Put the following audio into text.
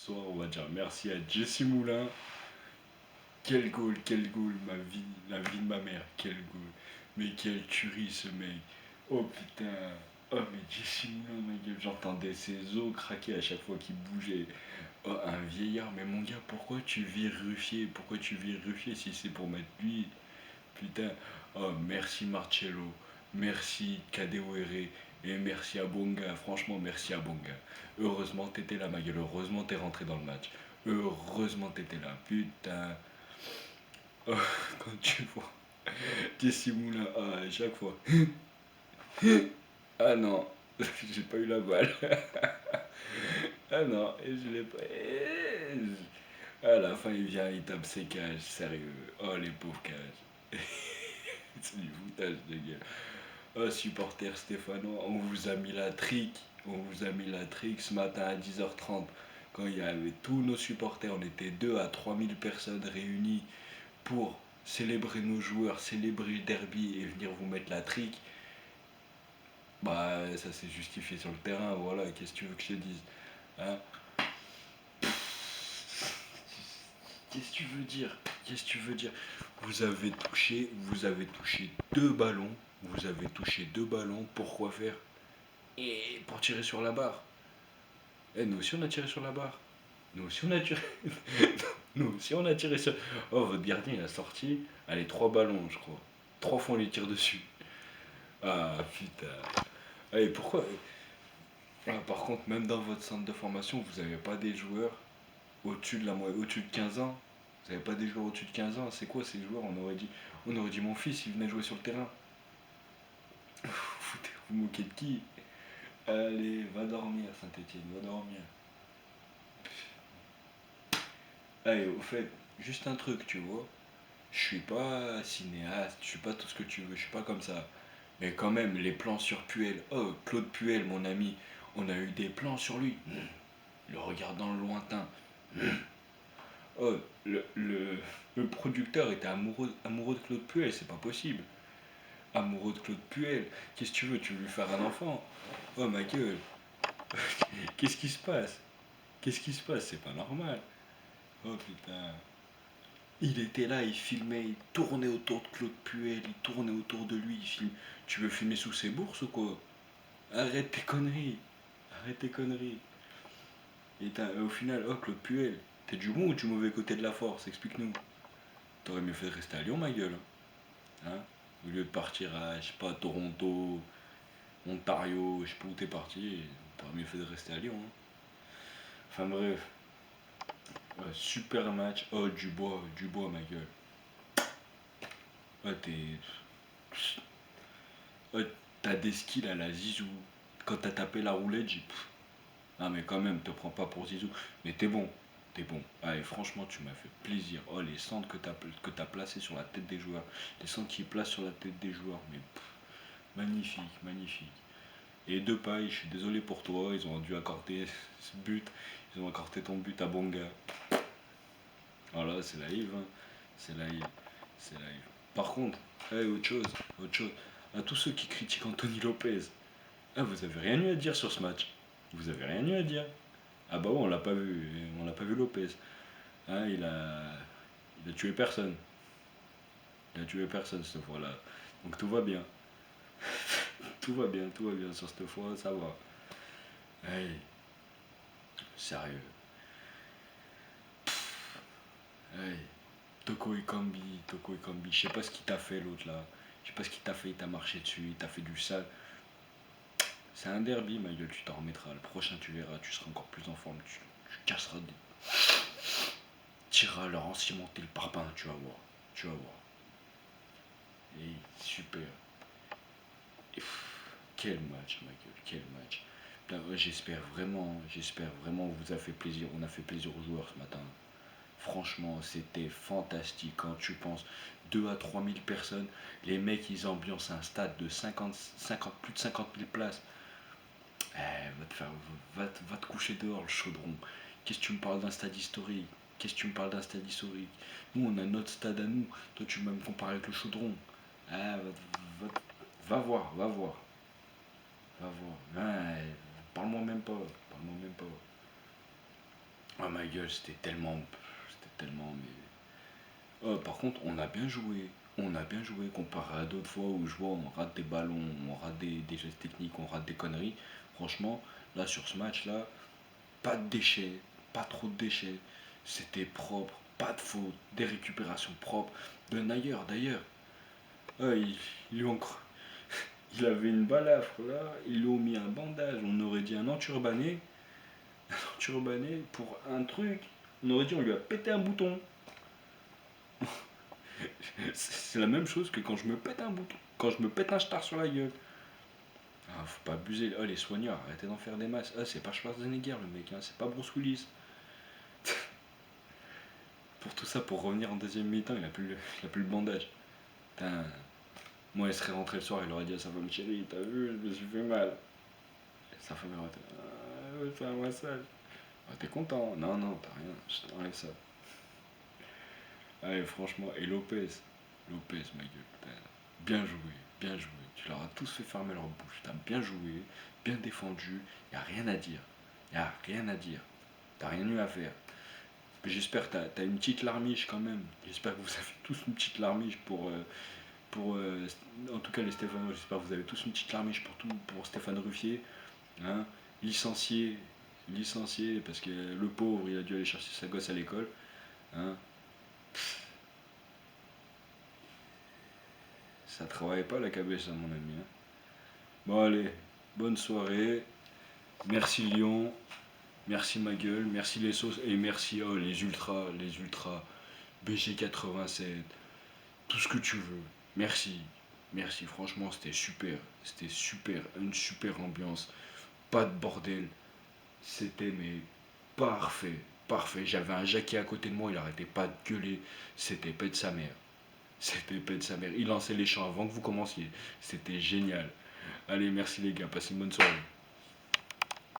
soir, on va dire merci à Jesse Moulin. Quel goal, la vie de ma mère, quel goal. Mais quelle tuerie ce mec. Oh putain. Oh mais Jesse Moulin, ma gueule, j'entendais ses os craquer à chaque fois qu'il bougeait. Oh un vieillard, mais mon gars, pourquoi tu vires Ruffier? Pourquoi tu vires Ruffier si c'est pour mettre lui? Putain. Oh merci Marcello. Merci Kadewere. Et merci à Bonga. Franchement, merci à Bonga. Heureusement t'étais là, ma gueule. Heureusement t'es rentré dans le match. Heureusement t'étais là. Putain. Oh, quand tu vois Jesse Moulin, ah, à chaque fois. Ah non, j'ai pas eu la balle. Ah non, et je l'ai pas. À la fin, il vient, il tape ses cages, sérieux. Oh, les pauvres cages. C'est du foutage de gueule. Oh, supporter stéphanois, on vous a mis la trique. On vous a mis la trique ce matin à 10h30. Quand il y avait tous nos supporters, on était 2 à 3 000 personnes réunies pour célébrer nos joueurs, célébrer le derby et venir vous mettre la trique. Bah, ça s'est justifié sur le terrain, voilà, qu'est-ce que tu veux que je te dise, hein? Qu'est-ce que tu veux dire? Qu'est-ce que tu veux dire? Vous avez touché deux ballons, vous avez touché deux ballons, pourquoi faire? Et pour tirer sur la barre. Eh, nous aussi on a tiré sur la barre. Nous aussi on a tiré. Nous aussi on a tiré sur. Oh, votre gardien il a sorti. Allez, trois ballons, je crois. Trois fois on les tire dessus. Ah putain. Allez, pourquoi? Ah, par contre, même dans votre centre de formation, vous n'avez pas des joueurs au-dessus de 15 ans. Vous n'avez pas des joueurs au-dessus de 15 ans. C'est quoi ces joueurs? On aurait dit mon fils, il venait jouer sur le terrain. Vous vous moquez de qui? Allez, va dormir, Saint-Etienne, va dormir. Allez, au fait, juste un truc, tu vois. Je suis pas cinéaste, je suis pas tout ce que tu veux, je suis pas comme ça. Mais quand même, les plans sur Puel. Oh, Claude Puel, mon ami, on a eu des plans sur lui. Le regard dans le lointain. Oh, le producteur était amoureux de Claude Puel, c'est pas possible. Amoureux de Claude Puel, qu'est-ce que tu veux? Tu veux lui faire un enfant? Oh ma gueule, qu'est-ce qui se passe? Qu'est-ce qui se passe? C'est pas normal. Oh putain. Il était là, il filmait, il tournait autour de Claude Puel, il tournait autour de lui, il filme. Tu veux filmer sous ses bourses ou quoi? Arrête tes conneries. Arrête tes conneries. Et au final, oh Claude Puel, t'es du bon ou du mauvais côté de la force? Explique-nous. T'aurais mieux fait de rester à Lyon, ma gueule. Hein? Au lieu de partir à, je sais pas, Toronto, Ontario, je sais pas où t'es parti, t'aurais mieux fait de rester à Lyon. Hein. Enfin bref, super match. Oh, du bois, ma gueule. Ouais, ouais, t'as des skills à la Zizou. Quand t'as tapé la roulette, j'ai. Ah, mais quand même, te prends pas pour Zizou. Mais t'es bon, t'es bon. Allez, franchement, tu m'as fait plaisir. Oh, les centres que t'as placés sur la tête des joueurs. Les centres qui placent sur la tête des joueurs. Mais magnifique, magnifique. Et deux pailles, je suis désolé pour toi, ils ont dû accorder ce but, ils ont accordé ton but à Bonga. Voilà, c'est la live, hein. C'est la live, c'est la live. Par contre, autre chose. À tous ceux qui critiquent Anthony Lopez, ah, vous avez rien eu à dire sur ce match. Vous avez rien eu à dire. Ah bah ouais, on l'a pas vu Lopez. Hein, il a tué personne. Il a tué personne cette fois-là. Donc tout va bien. Tout va bien sur cette fois, ça va. Hey, sérieux. Hey, Toko Ekambi, je sais pas ce qu'il t'a fait l'autre là. Je sais pas ce qu'il t'a fait, il t'a marché dessus, il t'a fait du sale. C'est un derby, ma gueule, tu t'en remettras. Le prochain, tu verras, tu seras encore plus en forme. Tu casseras des. Tu iras leur encimenter le parpaing, tu vas voir. Tu vas voir. Et super. Et quel match, ma gueule, quel match. Putain, ouais, j'espère vraiment, on vous a fait plaisir. On a fait plaisir aux joueurs ce matin. Franchement, c'était fantastique quand tu penses 2 à 3 000 personnes. Les mecs, ils ambiancent un stade de 50 plus de 50 000 places. Va te, faire, va te coucher dehors, le chaudron. Qu'est-ce que tu me parles d'un stade historique? Qu'est-ce que tu me parles d'un stade historique? Nous, on a notre stade à nous. Toi, tu vas me comparer avec le chaudron. Ah, va voir, va voir. Va voir. Ouais, parle-moi même pas. Parle-moi même pas. Ah, ma gueule, mais. Par contre, on a bien joué. On a bien joué comparé à d'autres fois où je vois on rate des ballons, on rate des gestes techniques, on rate des conneries. Franchement, là sur ce match-là, pas de déchets, pas trop de déchets. C'était propre, pas de faute, des récupérations propres. De Nayer d'ailleurs. Ah, il, encore, il avait une balafre là, ils lui ont mis un bandage, on aurait dit un enturbané. Un enturbané pour un truc. On aurait dit on lui a pété un bouton. C'est la même chose que quand je me pète un bouton. Quand je me pète un star sur la gueule. Ah, faut pas abuser. Oh, les soigneurs, arrêtez d'en faire des masses. Ah, c'est pas Schwarzenegger le mec, hein, c'est pas Bruce Willis. Pour tout ça, pour revenir en deuxième mi-temps, il a plus le bandage. Putain. Moi, il serait rentré le soir, il aurait dit à sa femme chérie, t'as vu, je me suis fait mal. Et sa femme, elle aurait dit, ah, c'est un massage. Ah, t'es content? Non, non, t'as rien, je t'enlève ça. Allez, franchement, et Lopez, ma gueule, putain, bien joué, bien joué. Tu leur as tous fait fermer leur bouche. T'as bien joué, bien défendu. Y a rien à dire. Y a rien à dire. T'as rien eu à faire. J'espère que t'as une petite larmiche quand même. J'espère que vous avez tous une petite larmiche pour en tout cas les Stéphanois. J'espère que vous avez tous une petite larmiche pour Stéphane Ruffier, hein, licencié, licencié parce que le pauvre il a dû aller chercher sa gosse à l'école, hein. Ça travaille pas la cabesse à mon ami, hein. Bon allez, bonne soirée. Merci Lyon, merci ma gueule, merci les sauces et merci les ultras, BG87, tout ce que tu veux. Merci, merci, franchement c'était super, une super ambiance, pas de bordel, c'était mais parfait, parfait. J'avais un Jackie à côté de moi, il arrêtait pas de gueuler, c'était pète sa mère, c'était pète sa mère. Il lançait les chants avant que vous commenciez, c'était génial. Allez, merci les gars, passez une bonne soirée.